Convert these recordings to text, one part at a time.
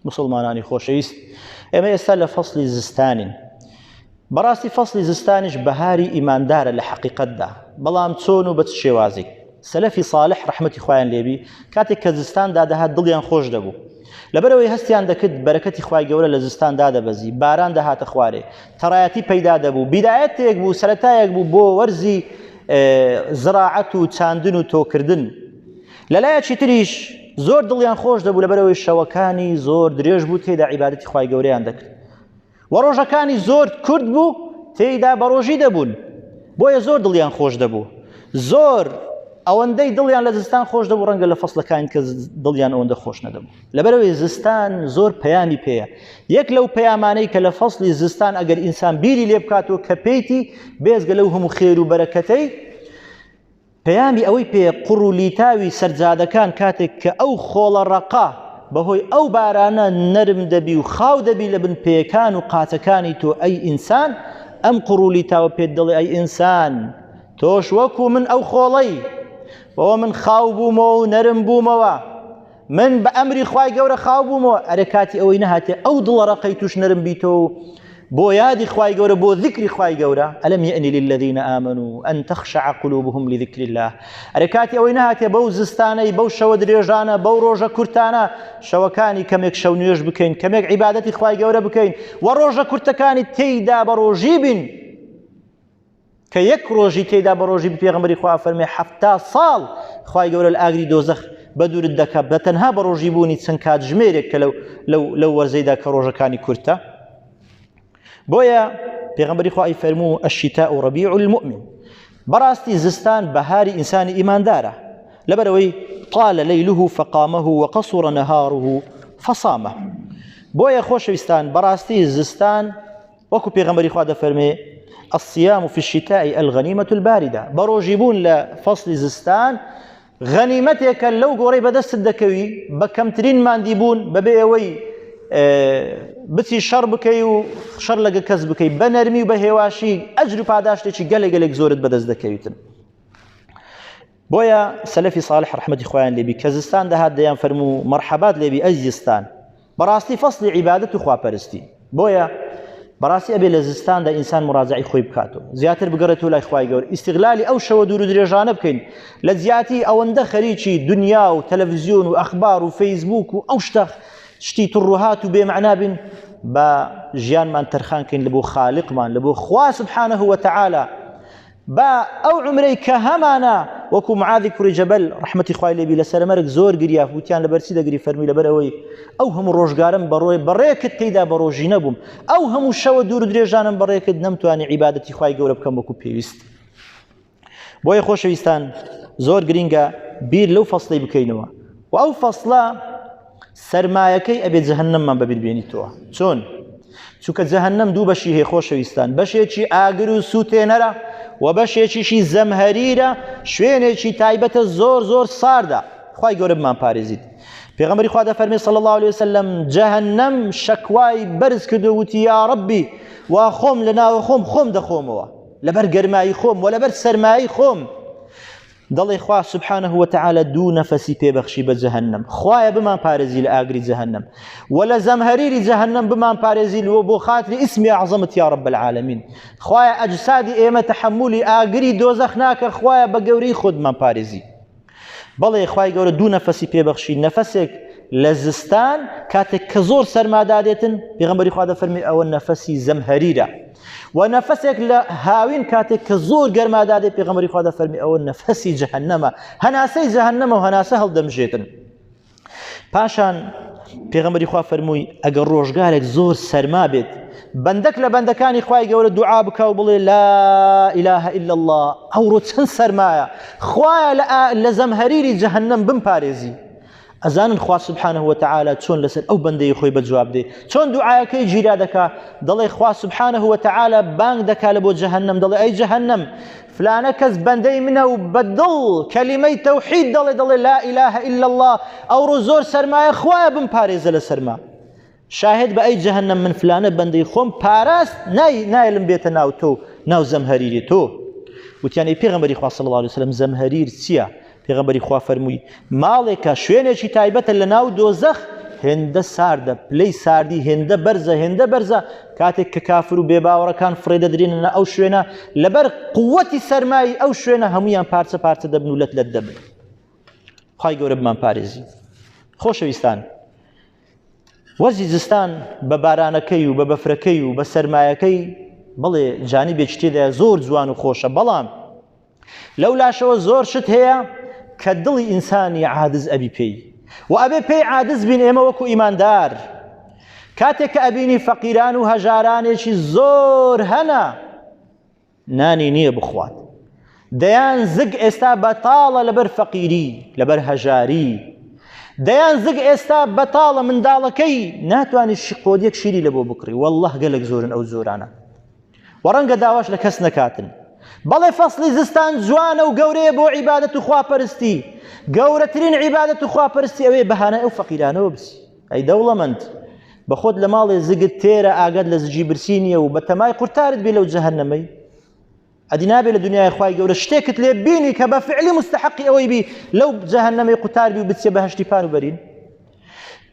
مسلمانانی خۆشەویست ئێمە ئێستا لە فەسڵی زستانین بەڕاستی فەسڵی زستانیش بەهاری ئیماندارە لە حەقیقەتدا بەڵام چۆن و بە چ شێوازێک سەلەفی صالح ڕەحمەتی خوایان لێبی کاتێک کە زستاندا دەهات دڵیان خۆش دەبوو لەبەرەوەی هەستیان دەکرد بەرەکەتی خوای گەورە لە زستاندا دەبەزی باران دەهاتە خوارێ تەڕایەتی پەیدا دەبوو بیدایەتێک بوو سەرەتایەک بوو بۆ وەرزی زراعەت و چاندن و تۆکردن لەلایەکی تریش زۆر دڵیان خۆش دەبوو لەبەرەوەی شەوەکانی زۆر درێژ بوو تێدا عیبادەتی خوای گەورەیان دەکرد و ڕۆژەکانی زۆر کورت بوو تێیدا بەڕۆژی دەبوون بۆیە زۆر دڵیان خۆش دەبوو زۆر ئەوەندەی دڵیان لە زستان خۆش دەبوو ڕەنگە لە فەسڵەکانی کە دڵیان ئەوەندە خۆش نەدەبوو لەبەرەوەی زستان زۆر پەیامی پێیە یەک لەو پەیامانەی کە لە فەسڵی زستان ئەگەر ئینسان بیری لێ بکاتەوە کە پێیتی بێزگە لەو هەموو خێر و بەرەکەتەی پەیامی ئەوەی پێ قوڕ و لیتاوی سەرجادەکان کاتێک کە ئەو خۆڵە ڕەقا بەهۆی ئەو بارانە نەرم دەبی و خاو دەبی لە بن پێیەکان و قاچەکانی تۆ ئەی ئینسان ئەم قوڕ و لیتاوە پێت دەڵێ ئەی ئینسان تۆش وەکو من ئەو خۆڵەی بەوە من خاو بوومەوە و نەرم بوومەوە من بە ئەمری خوای گەورە خاو بوومەوە ئەرە کاتی ئەوەی نەهاتێ ئەو دڵە ڕەقەی توش نەرم بیتەوە بۆ یادی خوای گەورە بۆ ذیکری خوای گەورە ئەلەم یەئنی للذین آمنوا أن تخشع قلوبهم لذکر الله ئەرە کاتی ئەوەی نەهاتێ بەو زستانەی بەو شەوە درێژانە بەو ڕۆژە کورتانە شەوەکانی کەمێک شەو نوێژ بکەین کەمێک عیبادەتی خوای گەورە بکەین و ڕۆژە کورتەکانی تێیدا بە ڕۆژی بین کە یەک ڕۆژی تێیدا بە ڕۆژی پێغەمبەری خوا فەرمێ 70 ساڵ خوای گەورە لە ئاگری دۆزەخ بە دوورت دەکات بە تەنها بە ڕۆژی بوونی چەند کات ژمێرێک کە لەو وەرزەیدا کە ڕۆژەکانی کورتە بۆیە پێغەمبەری خوا فەرموو الشتاء ربيع المؤمن بەڕاستی زستان بەهاری ئینسانی ئیماندارە لەبەرەوەی طال ليله فقامه وقصر نهاره فصامه بۆیە خۆشەویستان بەڕاستی زستان وەکو پێغەمبەری خوا دەفەرمێ الصيام في الشتاء الغنيمة الباردة بروجبون لفصل زستان غنيمتك لو قري بدست دكوي بكمترين مانديبون ببيوي بتي شر بكي وشر لقى كسبكي بنرمي وبهواشي أجر بعداش تيجي قلق زورت بدست دكويتن بويا سلفي صالح رحمة إخوان لبي كزستان ده هاد ديان فرمو مرحبات لبي أزستان براستي فصل عبادة خوا برستي بويا بەڕاستی ئەبێ لە زستاندا ئینسان مراجعی خۆی بکاتەوە زیاتر بگەڕێتەوە لای خوای گەورە ئیستیغلالی ئەو شەوە دوور و درێژانە بکەین لە زیاتی ئەوەندە خەریکی دنیا و تەلەڤیزیۆن و ئەخبار و فەیسبوک و ئەو شتی تڕوهات و بێمەعنا بین بە ژیانمان تەرخانکەین لە بۆ خالقمان لە بۆ خوا سبحانه وتعالى با ئەو عمرەی کە هەمانە وەکو معاذی کوڕی جەبەل ڕەحمەتی خوای لێبی لەسەر مەرگ زۆر گریا وتیان لەبەرچی دەگری فەرمی لەبەر ئەوەی ئەو هەموو ڕۆژگارم بەڕێکت تێیدا بە ڕۆژی نەبووم ئەو هەموو شەوە دوور و درێژانم بەڕێکت نەمتوانی عیبادەتی خوای گەورە بکەم وەکو پێویست بۆیە خۆشەویستان زۆر گرینگە بیر لەو فەسڵەی بکەینەوە و ئەو فەسڵە سەرمایەکەی ئەبێت جەهەنەممان بەبیر بێنیتەوە چۆن چونکە جەهەنەم دوو بەشی هەیە خۆشەویستان بەشێکی ئاگر و سوتێنەرە و بەشێکیشی زەمهەریرە شوێنێکی تایبەتە زۆر ساردە خوای گەورە بمان پارێزیت پێغەمبەری خوا دەفەرمێ صلی الله عليه وسلم جەهەنەم شەکوای بەرز کردو وتی یا ڕەبی وا خۆم لە ناوە خۆم دەخۆمەوە لەبەر گەرمایی خۆم و لەبەر سەرمایی خۆم دەڵێ خوا سبحانه وتعالى دوو نەفەسی پێبەخشی بە جەهەنەم خوایە بمان پارێزی لە ئاگری جەهەنەم و لە زەمهەریری جەهەنەم بمان پارێزی بۆ خاتری ئیسمی عەظەمت یا رب العالمین خوایە ئەجسادی ئێمە تەحەمولی ئاگری دۆزەخ ناکە خوایە بە گەورەی خۆتمان پارێزی بەڵێ خوای گەورە دوو نەفەسی پێبەخشی نەفەسێک لە زستان کاتێک کە زۆر سەرمادادێتن پێغەمبەری خوا دەفەرمێ ئەوە نەفەسی زەمهەریرە و نەفەسێک لە هاوین کاتێک کە زۆر گەرمادادێت پێغەمبەری خوا دەفەرمێ ئەوە نەفەسی جەهەنەمە هەناسەی جەهەنەمە و هەناسە هەڵدەمژێتن پاشان پێغەمبەری خوا فەرمووی ئەگەر ڕۆژگارێک زۆر سەرما بێت بەندەك لە بەندەکانی خوای گەورە دوعا بکە و بڵێ لا إله إلا الله ئەوڕۆ چەند سەرمایە خوایە لە زەمهەریری جەهەنەم بمپارێزی ئەزانن خوا سبحانه وتعالى چۆن لەسەر ئەو بەندەی خۆی بەجواب دێ چۆن دوعاەکەی گیرا دەکا دەڵێ خوا سبحانه وتعالى بانگ دەکا لە بۆ جەهەنەم دەڵێ ئەی جەهەنەم فلانە کەس بەندەی منە و بەدڵ کەلیمەی تەوحید دەڵێ لا إله إلا الله ئەوڕۆ زۆر سەرمایە خوایە بمپارێزە لە سەرما شاهد بە ئەی جەهەنەم من فلانە بەندەی خۆم پاراست نایلم بێتە ناو تۆ ناو زەمهەریری تۆ وتیان ئەی پێغەمبەری خوا صلی الله عليه وسلم زەمهەریر چییە پێغەمبەری خوا فەرمووی ماڵێکە شوێنێکی تایبەتە لە ناو دۆزەخ هێندە ساردە پلەی ساردی هێندە بەرزە کاتێک کە کافر و بێباوەڕەکان فڕێدەدرێنە ئەو شوێنە لەبەر قووەتی سەرمایی ئەو شوێنە هەمویان پارچە پارچە دەبن و لەت دەبن. خوای گەورە بمان پارێزی. خۆشەویستان، وەرزی زستان بە بارانەکەی و بە بەفرەکەی و بە سەرمایەکەی بڵێ جانیبێکی تێدایە زۆر جوان و خۆشە، بەڵام لەو لاشەوە زۆر شت هەیە کە دڵی ئینسانی عادز ئەبی پێی و ئەبێ پێی عادز بین ئێمە وەکو ئیماندار. کاتێک کە ئەبینی فەقیران و هەژارانێکی زۆر هەنا نانی نییە بخوات، دەیان زگ ئێستا بەتاڵە لەبەر فەقیری لەبەر هەژاری، دەیان زگ ئێستا بەتاڵە منداڵەکەی ناتوانێت قۆدیەک شیری لە بۆ بکڕی. وەڵڵەه گەلێک زۆرن ئەو زۆرانە و ڕەنگە داواش لە کەس نەکاتن. بەڵێ فەسڵی زستان جوانە و گەورەیە بۆ عیبادەت و خواپەرستی. گەورەترین عیبادەت و خواپەرستی ئەوەیە بەهانە ئەو فەقیرانەوە بسی. ئەی دەوڵەمەند، بە خۆت لە ماڵێ زگت تێرە ئاگەت لە زگی برسی نییە و بە تەمای قورتارت بێ لەو جەهەنەمەی. ئەدی نابێت لە دنیای خوای گەورە شتێکت لێ بینی کە بە فعلی مستحقی ئەوەی بی لەو جەهەنەمەی قورتار بی و بچێ بەهەشتی پار و بەرین.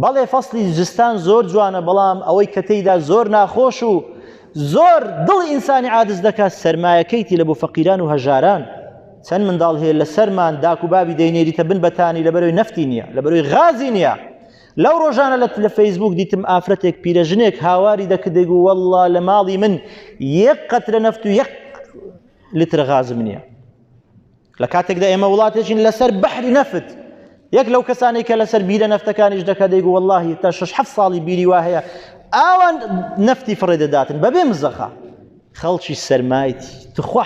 بەڵێ فەسڵی زستان زۆر جوانە، بەڵام ئەوەی کە تێیدا زۆر ناخۆش و زۆر دڵی ئینسانی عادز دەکات سەرمایەکەیتی لە بۆ فەقیران و هەژاران. چەند منداڵ هەیە لە سەرمان داک و بابی دەینێریتە بن بەتانی لەبەرەوەی نەفتی نییە، لەبەرەوەی غازی نییە. لەو ڕۆژانە لە فەیسبوک دیتم ئافرەتێک پیرەژنێک هاواری دەکرد دەیگو وەڵڵا لە ماڵی من یەک قەترە نەفت و یەک لتر غازم نییە. لە کاتێکدا ئێمە وڵاتێکین لەسەر بەحری نەفت، یەک لەو کەسانی کە لەسەر بیرە نەفتەکانیش دەکات دەیگو وەڵڵاهی تا 6-7 ساڵی بیری وا هەیە ئاوان نەفتی فڕێدەداتن بەبێ مزەخە. خەڵکی سەرمایەتی تخوا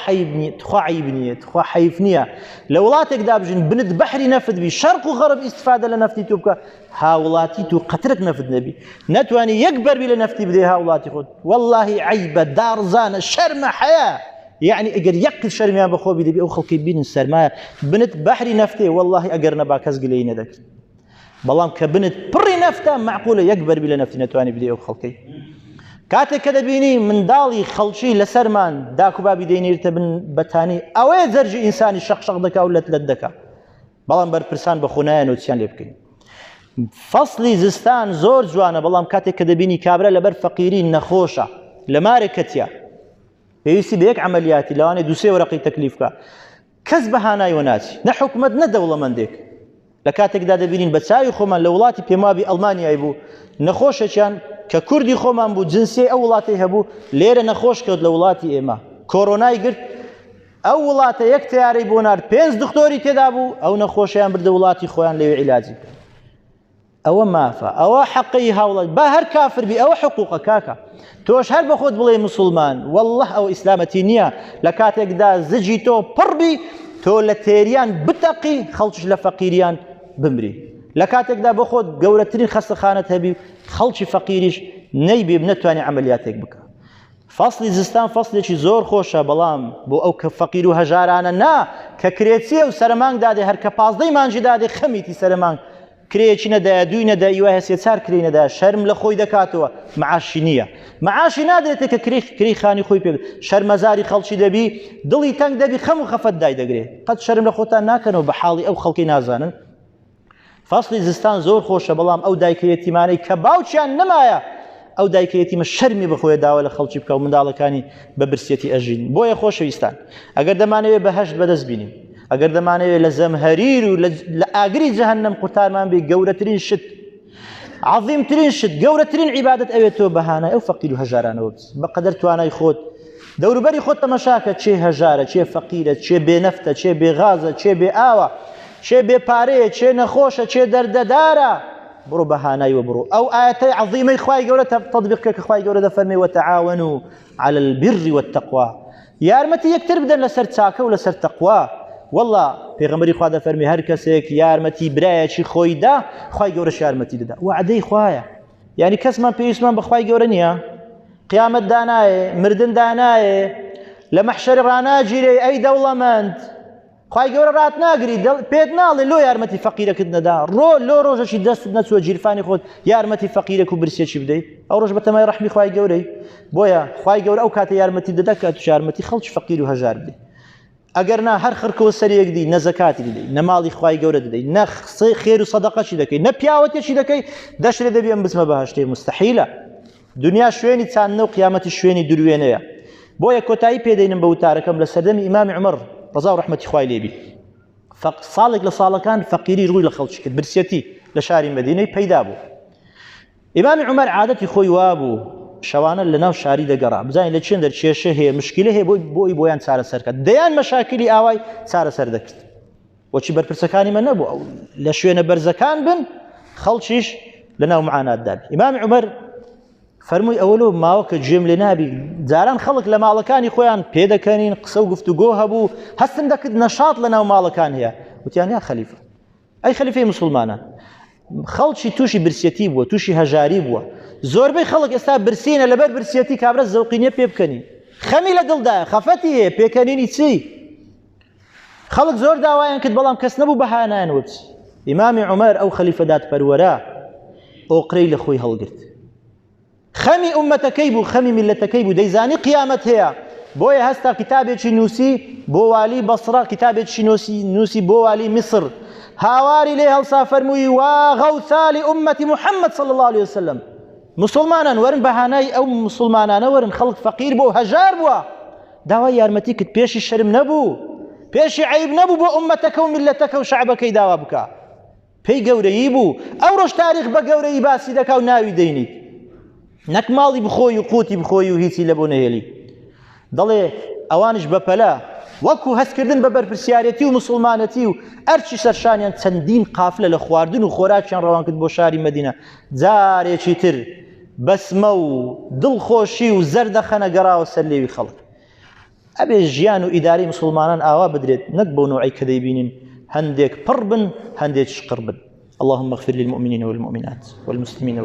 عیب نییە، تخوا حەیف نییە لە وڵاتێکدا بژین بنت بەحری نەفت بی، شەرق و غەرب ئیستیفادە لە نەفتی تو بکە، هاوڵاتی تو قەترێک نەفت نەبی، نەتوانی یەک بەربی لە نەفتی بدەی هاوڵاتی خۆت. وەڵڵاهی عیبە، دارزانە، شەرمە، حەیە. یعنی ئەگەر یەک شەرمیان بەخۆ بیدەبی ئەو خەڵکی بینن سەرمایە بنت بەحری نەفتێ، وەڵڵاهی ئەگەر نەبا کەس گلەی نەدەکرد. بەڵام کە بنت پڕی نەفتە معقولە یەک بەربی لە نەفتی نەتوانی بدەی ئەو خەڵکەی. کاتێک کە دەبینی منداڵی خەڵکی لەسەرمان داک و بابی دەینێتە بن بەتانی، ئەوەیە جەرجی ئینسانی شەق دەکا و لەت دەکا. بەڵام بەرپرسان بەخۆنایە نوتیان لێ بکەین. فەسڵی زستان زۆر جوانە، بەڵام کاتێک کە دەبینی کابرا لەبەر فەقیری نەخۆشە لە مارێکەتیە، پێویستی بە یەک عەمەلیاتی لەوانەیە 2-3 وەرەقی تەکلیف بکە، کەس بەهانای وەناچی، نە حکومەت نە دەوڵەمەندێک. لە کاتێکدا دەبینین بە چاوی خۆمان لە وڵاتی پێمابی ئەڵمانیای بوو نەخۆشێکیان کە کوردی خۆمان بوو جنسی ئەو وڵاتی هەبوو لێرە نەخۆش کەوت لە وڵاتی ئێمە، کۆرۆنای گرت، ئەو وڵاتە یەک تیارەی بۆ نارد 5 دکتۆری تێدا بوو، ئەو نەخۆشیان بردە وڵاتی خۆیان لەوێ عیلاجی. ئەوە مافە، ئەوە حەقی هاوڵات، با هەر کافر بی ئەوە حقوقە کاکە. تۆش هەر بە خۆت بڵێ مسلمان، وەڵڵه ئەو ئیسلامەتی نییە. لە کاتێکدا زجی تۆ پڕبی تۆ لە تێریان بتەقی، خەڵکیش لە فەقیریان بمری. لە کاتێکدا بۆ خۆت گەورەترین خەستەخانەت هەبی، خەڵکی فەقیریش نەیبێ نەتوانێ عەمەلیاتێک بکە. فەسڵی زستان فەسڵێکی زۆر خۆشە، بەڵام بۆ ئەو کە فەقیر و هەژارانە نا کە کرێچیە و سەرمانگ دادێ، هەر کە 15 مانجی دادێ خەمیتی سەرمانگ کرێکی نەدایە، دوی نەدای، وای هەسێ 4 کرێ نەدایە، شەرم لە خۆی دەکاتەوە، معاشی نییە. معاشی نادرێتێ کە کری خانی خۆی پێ شەرمەزاری خەڵکی دەبی، دڵی تەنگ دەبی، خەم و خەفەت دای دەگرێت. قەت شەرم لە خۆتان ناکەنەوە بە حاڵی ئەو خەڵکی نازانن. فەسڵی زستان زۆر خۆشە، بەڵام ئەو دایکە یەتیمانەی کە باوچیان نەمایە، ئەو دایکە یەتیمە شەرمی بەخۆیە داوە لە خەڵکی بکە و منداڵەکانی بە برسێتی ئەژین. بۆیە خۆشەویستان، ئەگەر دەمانەوێت بەهەشت بەدەست بینین، ئەگەر دەمانەوێت لە زەمهەریر و لە ئاگری جەهەنەم قورتارمان بێ، گەورەترین شت، عەظیمترین شت، گەورەترین عیبادەت ئەوێت تۆ بەهانای ئەو فەقیر و هەژارانەوە بچ، بەقەدەر توانای خۆت دەوروبەری خۆت تەماشاکە، چێ هەژارە، چێ فەقیرە، چێ بێنەفتە، چێ بێغازە، چێ بێ ئاوە، چێ بێپارەیە، چێ نەخۆشە، چێ دەردەدارە. بڕۆ بەهانای وە بڕۆ. ئەو ئاەتەی عەظیمەی خوای گەورە تەطبیق کە خوای گەورە دەفەرمێ وەتەعاونوا عەلى البر والتەقوا، یارمەتی یەکتر بدەن لەسەر چاکە و لەسەر تەقوا. والله پێغەمبەری خوا دەفەرمی هەر کەسێک یارمەتی برایەکی خۆی دا، خوای گەورەش یارمەتی دەدا. وعدەی خوایە، یعنی کەسمان پێویستمان بە خوای گەورە نییە، قیامەت دانایێ، مردن دانایێ، لە مەحشەر ڕاناگیرێ، ئەی دەوڵەمەند، خوای گەورە ڕات ناگری، پێت ناڵێ لۆ یارمەتی فەقیرەکەت نەدا، لۆ ڕۆژەشی دەستت نەچووە جیرفانی خۆت یارمەتی فەقیرێک و برسێکی بدەیت، ئەو ڕۆژ بە تەمای ڕەحمی خوای گەورەی. بۆیە خوای گەورە ئەو کاتە یارمەتی دەدا کە توش یارمەتی خەڵکی فەقیر و هەژار بدەیت. ئەگەر نا هەر خڕکەوە سەرێک دی نە زەکاتی دەدەی نە ماڵی خوای گەورە دەدەی نە خێر و سەدەقەشی دەکەی نە پیاوەتێکی دەکەی دەشرێ دەبێ ئەم بچمە بەهەشتێ مستەحیلە دنیا شوێنی چاندنە و قیامەتی شوێنی دروێنەیە بۆیە کۆتایی پێدەینم بە وتارەکەم لە سەردەمی ئیمامی عومەر ڕەزا و ڕەحمەتی خوای لێبی ساڵێک لە ساڵەکان فەقیری ڕووی لە خەڵکی کرد برسێتی لە شاری مەدینەی پەیدا بوو ئیمامی عومەر عادەتی خۆی وابوو شەوانە لەناو شاری دەگەڕا بزانین لە چێن دەرکێشە هەیە مشکلە هەیە بۆی بۆیان چارەسەر کات دەیان مەشاکلی ئاوای چارەسەر دەکرد بۆچی بەرپرسەکانی من نەبوو ئەو لە شوێنە بەرزەکان بن خەڵکیش لەناو معاناتدا بی ئیمامی عومەر فەرمووی ئەوەلۆ ماوە کە گوێم لێ نابی جاران خەڵک لە ماڵەکانی خۆیان پێدەکەنین قسە و گفتوگۆ هەبوو هەستم دەکرد نەشاط لەناو ماڵەکان هەیە وتیان یا خەلیفە ئەی خەلیفەی موسڵمانان خەڵکی تووشی برسێتی بووە تووشی هەژاری بووە زۆربەی خەڵک ئێستا برسینە لەبەر برسێتی کابرا زەوقینیە پێ بکەنی خەمی لە دڵدایە خەفەتی هەیە پێکەنینی چی خەڵک زۆر داوایان کرد بەڵام کەس نەبوو بەهانایان وت ئیمامی عومەر ئەو خەلیفە دادپەروەرە ئۆقرەی لە خۆی هەڵگرت خەمی ئومەتەکەی بوو خەمی میلەتەکەی بوو دەیزانی قیامەت هەیە بۆیە هەستا کتابێکی نووسی بۆ والی بەسڕە کتابێکی نووسی بۆ والی میسر هاواری لێ هەڵسا فەرمووی وا غەوثا لئومەتی محەممەد صلی الله عليه وسلم مسلمانان وەرن بەهانای ئەو مسلمانانە وەرن خەڵک فەقیر بوو هەژار بووە داوای یارمەتی کرد پێشی شەرم نەبوو پێشی عیب نەبوو بۆ ئومەتەکە و میلەتەکە و شەعبەکەی داوا بکە پێی گەورەیی بوو ئەو ڕۆژ تاریخ بە گەورەی باسی دەکا و ناوی دەینیت نەک ماڵی بخۆی و قوتی بخۆی و هیچی لە بۆ نەهێلی دەڵێ ئەوانش بەپەلا وەکو هەستکردن بە بەرپرسیارەتی و مسلمانەتی و ئەرچی سەرشانیان چەندین قافلە لە خواردن و خۆراکیان ڕەوان کرد بۆ شاری مەدینە جارێکی تر بەسمە و دڵخۆشی و زەردەخەنە گەڕاوە سەر لێوی خەڵک ئەبێ ژیان و ئیداری مسلمانان ئاوا بدرێت نەک بۆ نوعی کە دەیبینین هەندێک پڕ بن هەندێک شقڕ بن اللهم اغفر للمؤمنين والمؤمنات والمسلمين